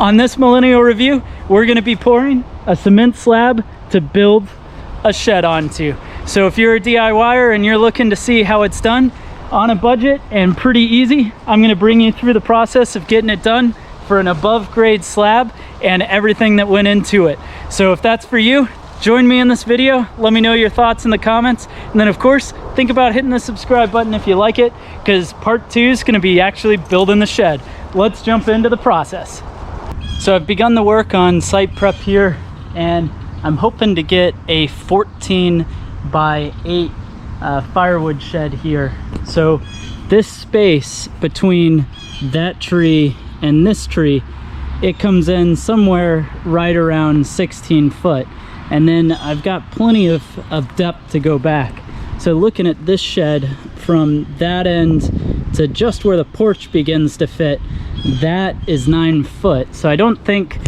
On this Millennial review, we're going to be pouring a cement slab to build a shed onto. So if you're a DIYer and you're looking to see how it's done on a budget and pretty easy, I'm going to bring you through the process of getting it done for an above grade slab and everything that went into it. So if that's for you, join me in this video. Let me know your thoughts in the comments. And then of course, think about hitting the subscribe button if you like it, because part 2 is going to be actually building the shed. Let's jump into the process. So I've begun the work on site prep here, and I'm hoping to get a 14 by 8 firewood shed here. So this space between that tree and this tree, it comes in somewhere right around 16 foot. And then I've got plenty of depth to go back. So looking at this shed from that end to just where the porch begins to fit, that is 9 foot. So I don't think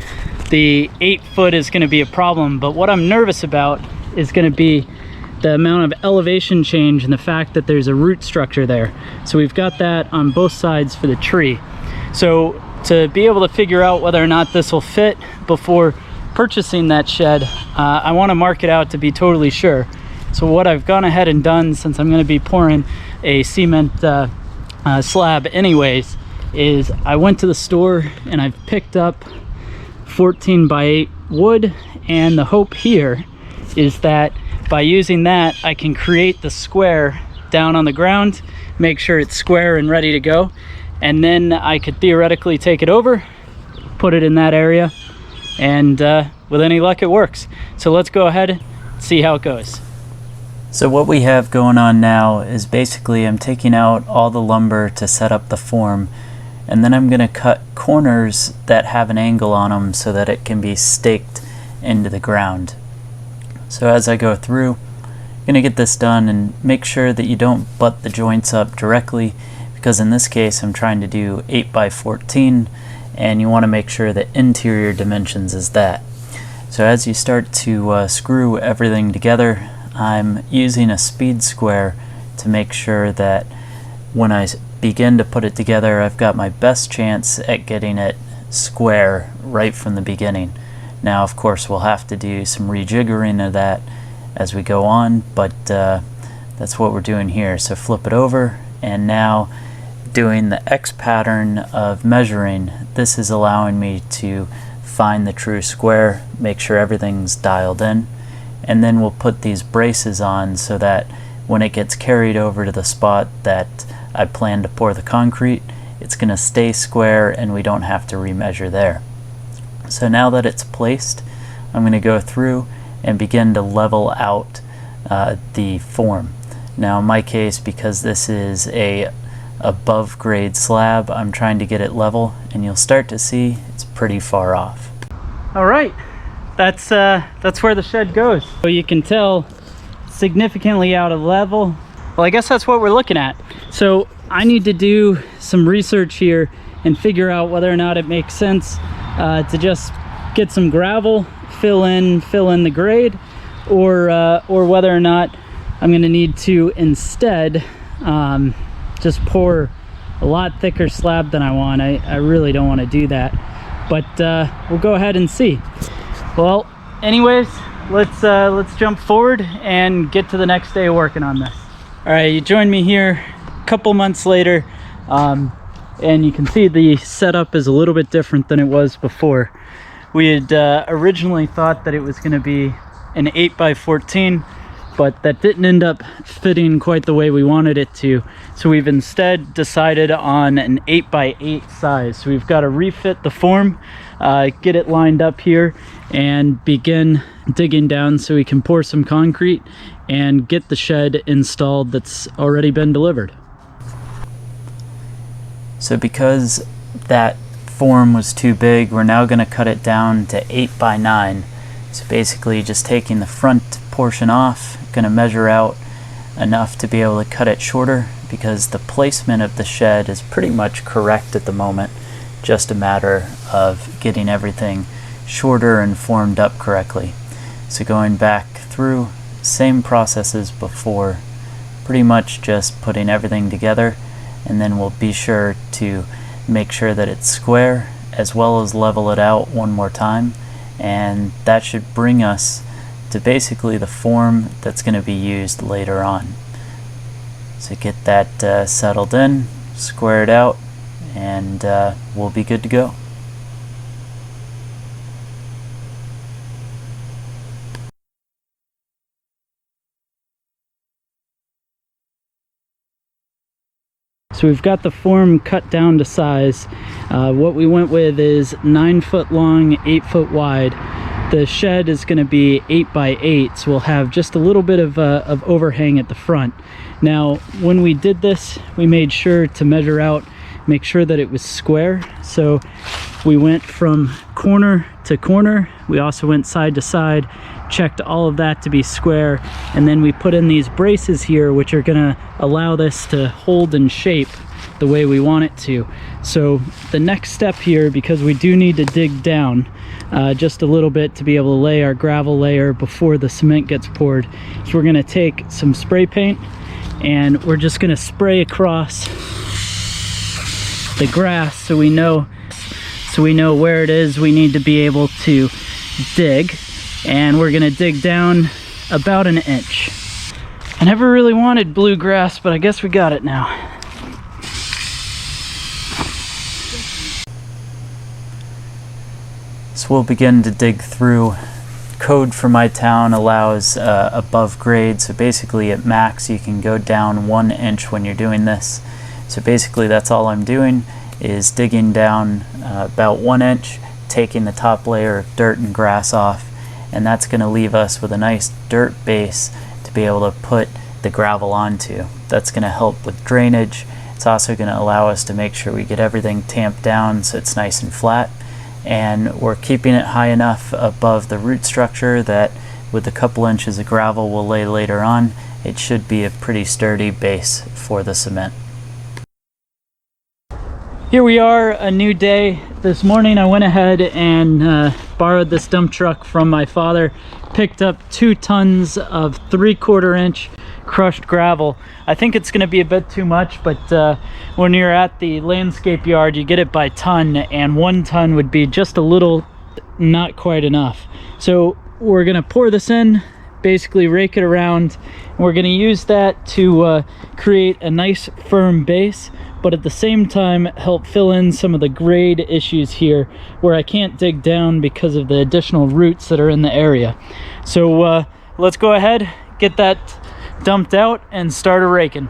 the 8 foot is going to be a problem, but what I'm nervous about is going to be the amount of elevation change and the fact that there's a root structure there. So we've got that on both sides for the tree. So to be able to figure out whether or not this will fit before purchasing that shed, I want to mark it out to be totally sure. So what I've gone ahead and done, since I'm going to be pouring a cement slab anyways, is I went to the store and I've picked up 14 by 8 wood, and the hope here is that by using that I can create the square down on the ground, make sure it's square and ready to go, and then I could theoretically take it over, put it in that area, and with any luck it works. So let's go ahead and see how it goes. So what we have going on now is basically I'm taking out all the lumber to set up the form, and then I'm going to cut corners that have an angle on them so that it can be staked into the ground. So as I go through, I'm going to get this done and make sure that you don't butt the joints up directly, because in this case I'm trying to do 8 by 14, and you want to make sure the interior dimensions is that. So as you start to screw everything together, I'm using a speed square to make sure that when I begin to put it together, I've got my best chance at getting it square right from the beginning. Now of course we'll have to do some rejiggering of that as we go on, but that's what we're doing here. So flip it over, and now doing the X pattern of measuring, this is allowing me to find the true square, make sure everything's dialed in, and then we'll put these braces on so that when it gets carried over to the spot that I plan to pour the concrete, it's going to stay square and we don't have to remeasure there. So now that it's placed, I'm going to go through and begin to level out the form. Now in my case, because this is a above grade slab, I'm trying to get it level, and you'll start to see it's pretty far off. All right, that's where the shed goes. So you can tell significantly out of level. Well, I guess that's what we're looking at. So I need to do some research here and figure out whether or not it makes sense to just get some gravel, fill in the grade, or whether or not I'm going to need to instead just pour a lot thicker slab than I want. I really don't want to do that, but we'll go ahead and see. Well, anyways, let's jump forward and get to the next day of working on this. All right, you join me here a couple months later, and you can see the setup is a little bit different than it was before. We had originally thought that it was going to be an 8 by 14, but that didn't end up fitting quite the way we wanted it to. So we've instead decided on an 8 by 8 size. So we've got to refit the form, get it lined up here, and begin digging down so we can pour some concrete and get the shed installed that's already been delivered. So because that form was too big, we're now going to cut it down to 8 by 9. So basically just taking the front portion off, going to measure out enough to be able to cut it shorter, because the placement of the shed is pretty much correct at the moment. Just a matter of getting everything shorter and formed up correctly. So going back through, same process as before, pretty much just putting everything together, and then we'll be sure to make sure that it's square as well as level it out one more time, and that should bring us to basically the form that's going to be used later on. So get that settled in, square it out, and we'll be good to go. So we've got the form cut down to size. What we went with is 9 foot long, 8 foot wide. The shed is going to be 8 by 8, so we'll have just a little bit of overhang at the front. Now, when we did this, we made sure to measure out, make sure that it was square. So we went from corner to corner. We also went side to side, checked all of that to be square, and then we put in these braces here, which are going to allow this to hold and shape the way we want it to. So the next step here, because we do need to dig down just a little bit to be able to lay our gravel layer before the cement gets poured, so we're going to take some spray paint and we're just going to spray across the grass so we know where it is we need to be able to dig. And we're gonna dig down about 1 inch. I never really wanted bluegrass, but I guess we got it now. So we'll begin to dig through. Code for my town allows above grade, so basically at max you can go down 1 inch when you're doing this. So basically that's all I'm doing, is digging down about 1 inch, taking the top layer of dirt and grass off, and that's going to leave us with a nice dirt base to be able to put the gravel onto. That's going to help with drainage. It's also going to allow us to make sure we get everything tamped down so it's nice and flat, and we're keeping it high enough above the root structure that with a couple inches of gravel we'll lay later on, it should be a pretty sturdy base for the cement. Here we are, a new day. This morning I went ahead and borrowed this dump truck from my father, picked up 2 tons of 3/4 inch crushed gravel. I think it's going to be a bit too much, but when you're at the landscape yard you get it by ton, and 1 ton would be just a little not quite enough. So we're going to pour this in, basically rake it around, and we're going to use that to create a nice firm base, but at the same time help fill in some of the grade issues here where I can't dig down because of the additional roots that are in the area. So let's go ahead, get that dumped out, and start a raking.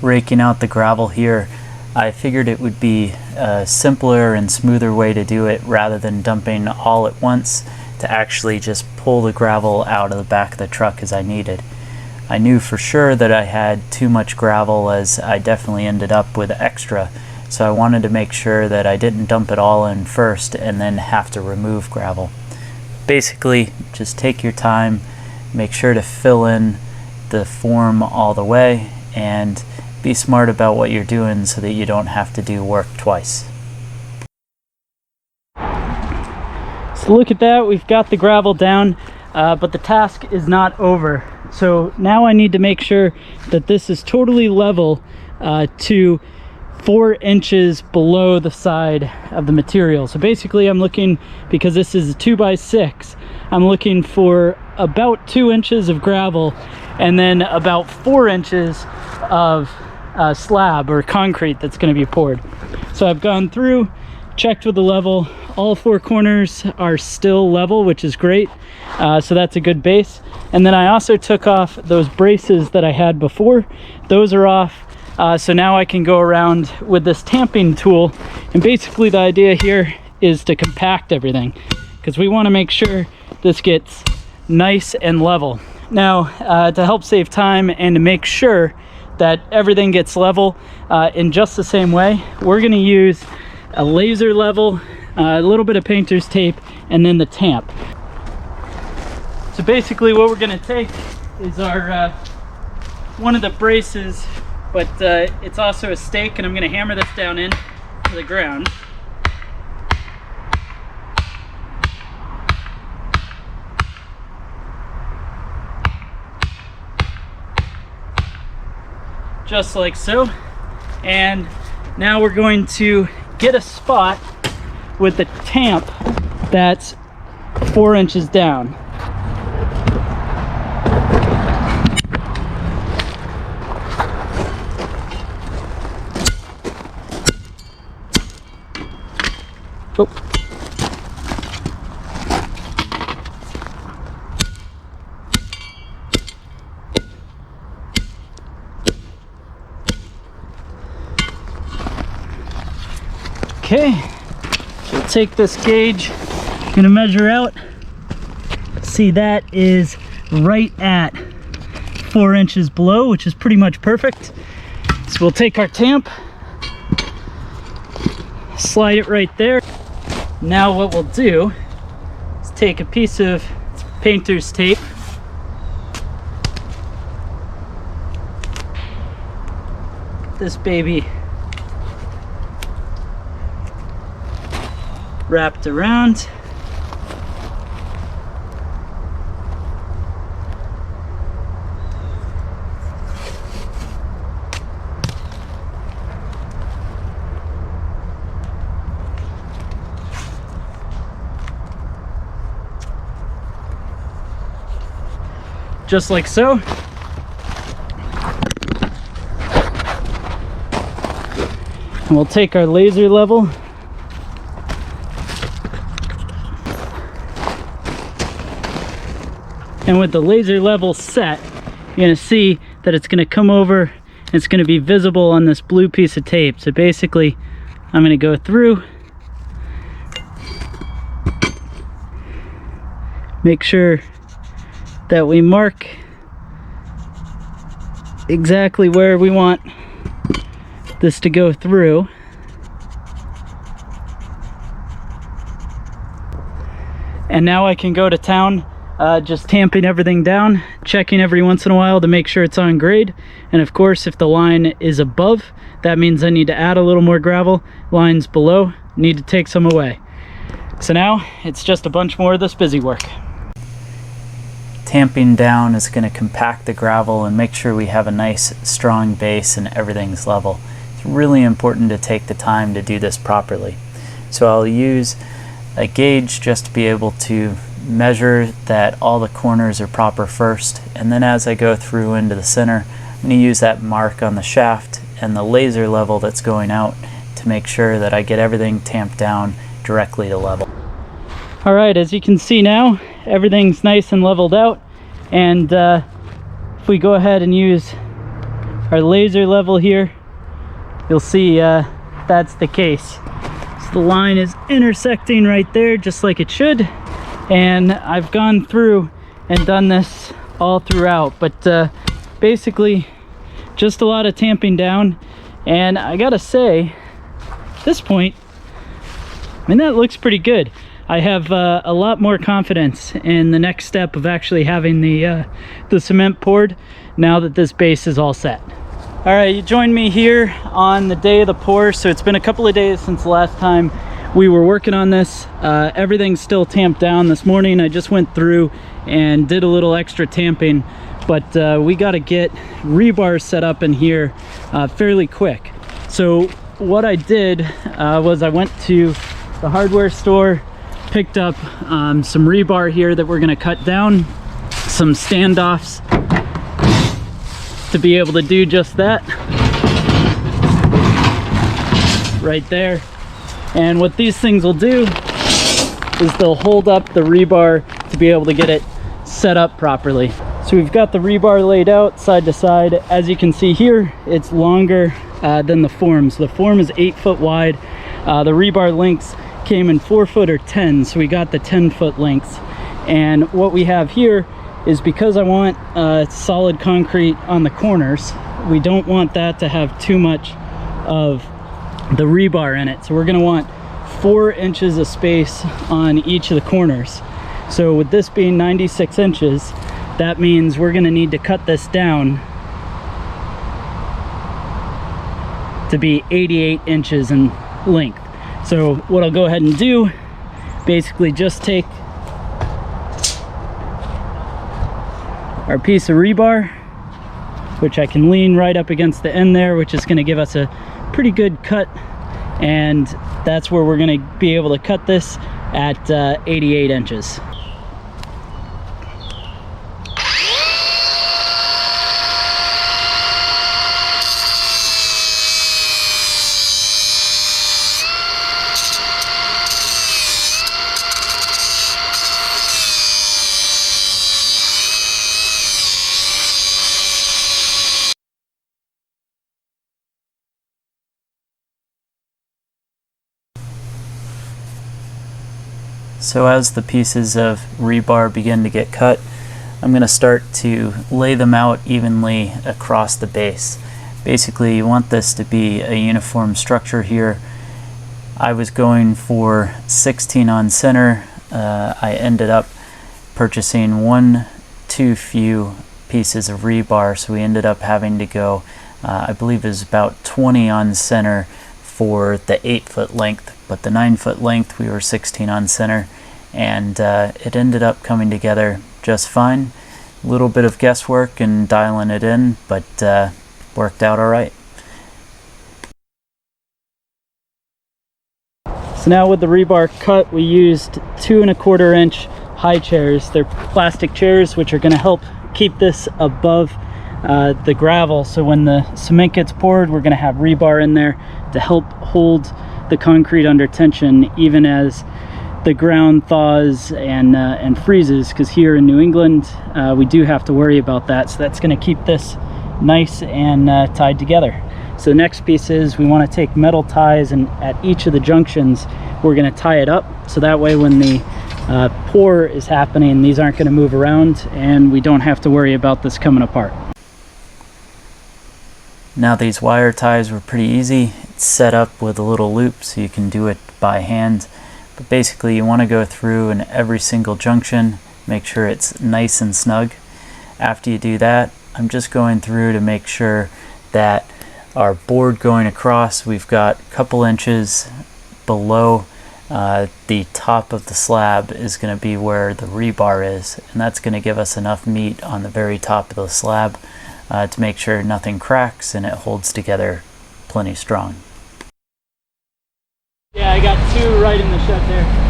Raking out the gravel here, I figured it would be a simpler and smoother way to do it rather than dumping all at once, to actually just pull the gravel out of the back of the truck as I needed. I knew for sure that I had too much gravel, as I definitely ended up with extra, so I wanted to make sure that I didn't dump it all in first and then have to remove gravel. Basically, just take your time, make sure to fill in the form all the way, and be smart about what you're doing so that you don't have to do work twice. So look at that, we've got the gravel down, but the task is not over. So now I need to make sure that this is totally level to 4 inches below the side of the material. So basically I'm looking, because this is a 2x6, I'm looking for about 2 inches of gravel and then about 4 inches of slab or concrete that's going to be poured. So I've gone through, checked with the level. All 4 corners are still level, which is great. So that's a good base. And then I also took off those braces that I had before. Those are off. So now I can go around with this tamping tool. And basically the idea here is to compact everything, because we want to make sure this gets nice and level. Now, to help save time and to make sure that everything gets level in just the same way, we're going to use a laser level, a little bit of painter's tape, and then the tamp. So basically what we're going to take is our one of the braces, but it's also a stake, and I'm going to hammer this down into the ground. Just like so. And now we're going to get a spot with the tamp that's 4 inches down. Oh. Okay, so take this gauge, gonna measure out. See, that is right at 4 inches below, which is pretty much perfect. So we'll take our tamp, slide it right there. Now what we'll do is take a piece of painter's tape, this baby wrapped around. Just like so. And we'll take our laser level, and with the laser level set, you're going to see that it's going to come over and it's going to be visible on this blue piece of tape. So basically I'm going to go through, make sure that we mark exactly where we want this to go through. And now I can go to town, just tamping everything down, checking every once in a while to make sure it's on grade. And of course, if the line is above, that means I need to add a little more gravel. Lines below, need to take some away. So now it's just a bunch more of this busy work. Tamping down is going to compact the gravel and make sure we have a nice strong base and everything's level. It's really important to take the time to do this properly. So I'll use a gauge just to be able to measure that all the corners are proper first, and then as I go through into the center, I'm going to use that mark on the shaft and the laser level that's going out to make sure that I get everything tamped down directly to level. Alright, as you can see now, everything's nice and leveled out, and if we go ahead and use our laser level here, you'll see that's the case. So the line is intersecting right there just like it should, and I've gone through and done this all throughout, but basically just a lot of tamping down. And I gotta say, at this point, I mean, that looks pretty good. I have a lot more confidence in the next step of actually having the cement poured now that this base is all set. All right, you joined me here on the day of the pour. So it's been a couple of days since the last time we were working on this. Everything's still tamped down. This morning I just went through and did a little extra tamping, but we got to get rebar set up in here fairly quick. So what I did was I went to the hardware store, picked up some rebar here that we're going to cut down, some standoffs to be able to do just that right there. And what these things will do is they'll hold up the rebar to be able to get it set up properly. So we've got the rebar laid out side to side. As you can see here, it's longer than the form. So the form is 8 foot wide. The rebar lengths came in 4 foot or 10, so we got the 10-foot lengths. And what we have here is, because I want solid concrete on the corners, we don't want that to have too much of the rebar in it. So we're going to want 4 inches of space on each of the corners. So with this being 96 inches, that means we're going to need to cut this down to be 88 inches in length. So what I'll go ahead and do, basically just take our piece of rebar, which I can lean right up against the end there, which is going to give us a pretty good cut, and that's where we're going to be able to cut this at 88 inches. So as the pieces of rebar begin to get cut, I'm going to start to lay them out evenly across the base. Basically, you want this to be a uniform structure here. I was going for 16 on center. I ended up purchasing one too few pieces of rebar, so we ended up having to go, I believe it was about 20 on center for the 8-foot length, but the 9-foot length we were 16 on center, and it ended up coming together just fine. A little bit of guesswork and dialing it in, but worked out all right. So now with the rebar cut, we used 2 1/4 inch high chairs. They're plastic chairs, which are going to help keep this above the gravel. So when the cement gets poured, we're going to have rebar in there to help hold the concrete under tension, even as the ground thaws and freezes, because here in New England we do have to worry about that. So that's going to keep this nice and tied together. So the next piece is we want to take metal ties, and at each of the junctions we're going to tie it up, so that way when the pour is happening, these aren't going to move around and we don't have to worry about this coming apart. Now these wire ties were pretty easy. It's set up with a little loop so you can do it by hand. But basically you want to go through in every single junction, make sure it's nice and snug. After you do that, I'm just going through to make sure that our board going across, we've got a couple inches below the top of the slab is going to be where the rebar is, and that's going to give us enough meat on the very top of the slab to make sure nothing cracks and it holds together plenty strong. Yeah, I got 2 right in the shed there.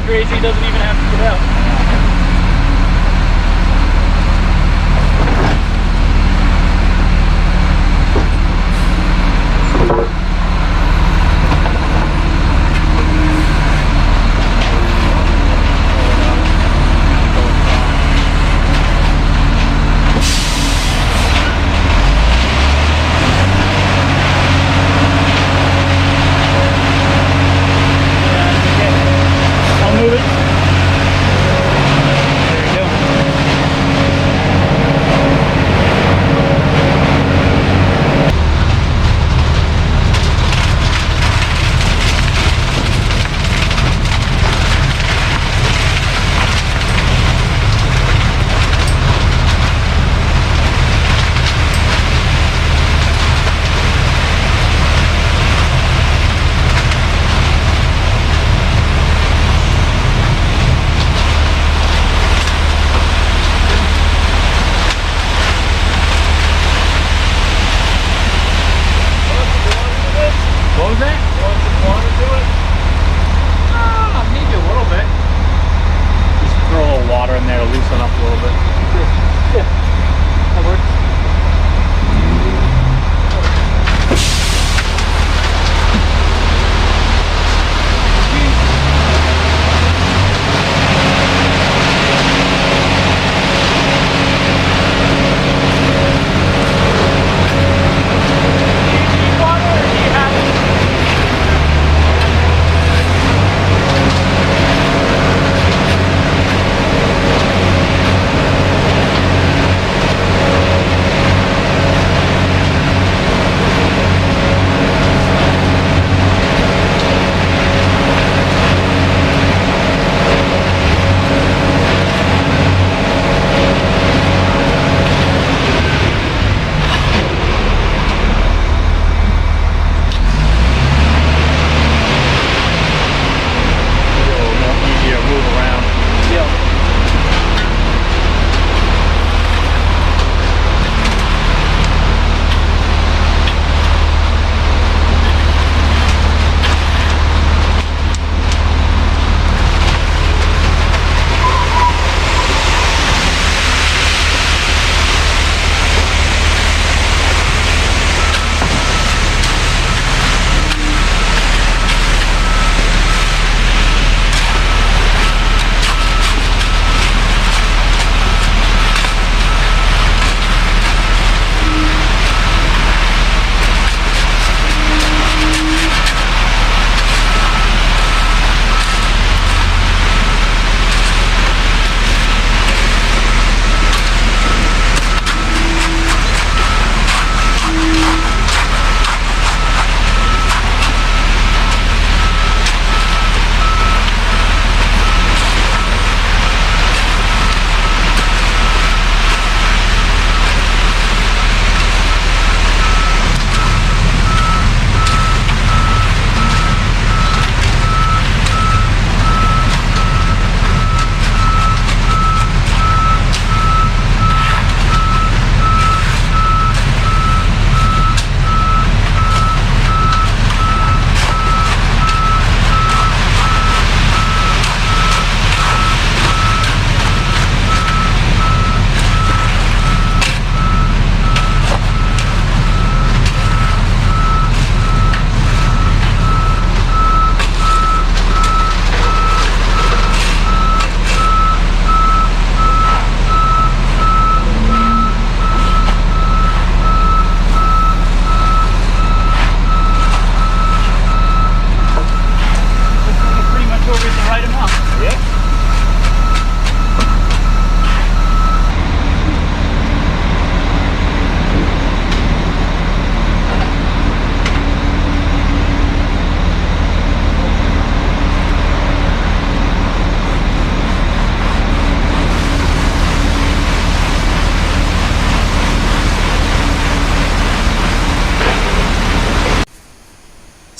Crazy, doesn't even have to get out.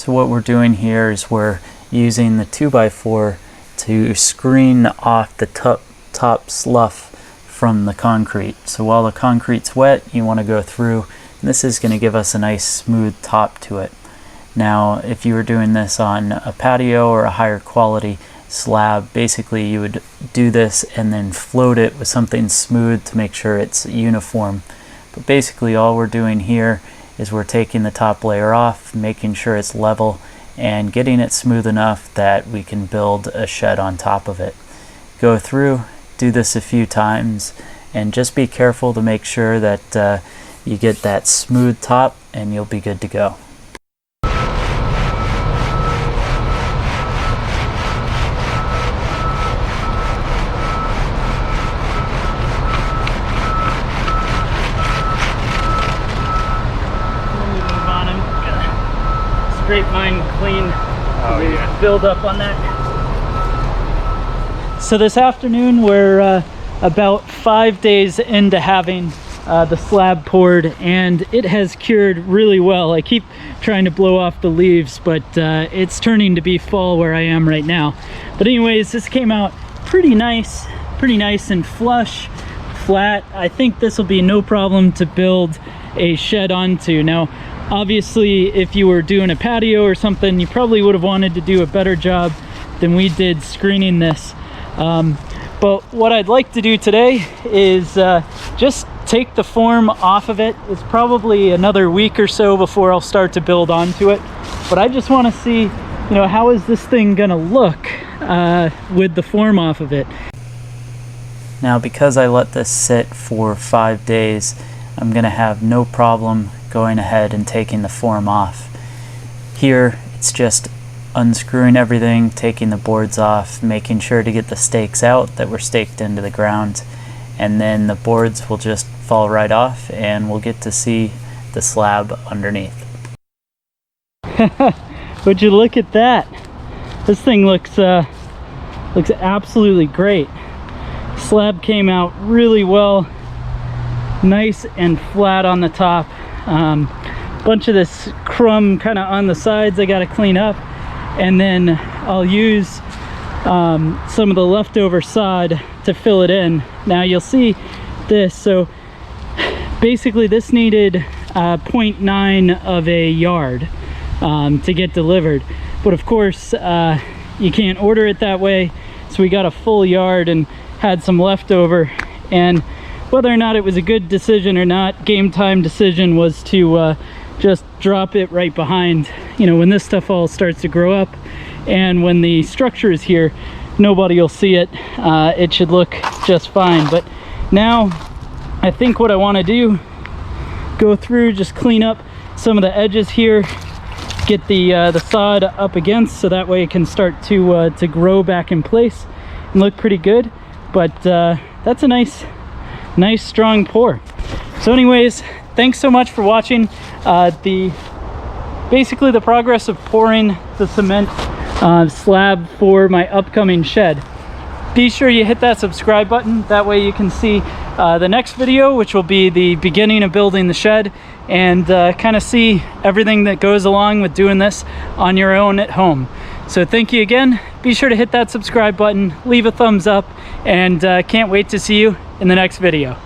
So what we're doing here is we're using the 2x4 to screen off the top slough from the concrete. So while the concrete's wet, you want to go through, and this is going to give us a nice smooth top to it. Now, if you were doing this on a patio or a higher quality slab, basically you would do this and then float it with something smooth to make sure it's uniform. But basically all we're doing here is we're taking the top layer off, making sure it's level, and getting it smooth enough that we can build a shed on top of it. Go through, do this a few times, and just be careful to make sure that you get that smooth top, and you'll be good to go. Scrape mine clean. Oh yeah. Build up on that. So this afternoon we're about 5 days into having the slab poured, and it has cured really well. I keep trying to blow off the leaves, but it's turning to be fall where I am right now. But anyways, this came out pretty nice and flush, flat. I think this will be no problem to build a shed onto. Now, obviously, if you were doing a patio or something, you probably would have wanted to do a better job than we did screening this. But what I'd like to do today is just take the form off of it. It's probably another week or so before I'll start to build onto it. But I just want to see, you know, how is this thing gonna look with the form off of it. Now, because I let this sit for 5 days, I'm gonna have no problem going ahead and taking the form off. Here, it's just unscrewing everything, taking the boards off, making sure to get the stakes out that were staked into the ground, and then the boards will just fall right off and we'll get to see the slab underneath. Would you look at that? This thing looks absolutely great. Slab came out really well, nice and flat on the top. Bunch of this crumb kind of on the sides I got to clean up, and then I'll use some of the leftover sod to fill it in. Now you'll see this, so basically this needed 0.9 of a yard to get delivered, but of course you can't order it that way, so we got a full yard and had some leftover. And whether or not it was a good decision or not, game time decision was to just drop it right behind. You know, when this stuff all starts to grow up and when the structure is here, nobody will see it. It should look just fine. But now I think what I want to do, go through, just clean up some of the edges here, get the sod up against, so that way it can start to grow back in place and look pretty good. But that's a nice strong pour. So anyways, thanks so much for watching basically the progress of pouring the cement slab for my upcoming shed. Be sure you hit that subscribe button, that way you can see the next video, which will be the beginning of building the shed, and kind of see everything that goes along with doing this on your own at home. So thank you again. Be sure to hit that subscribe button, leave a thumbs up, and can't wait to see you in the next video.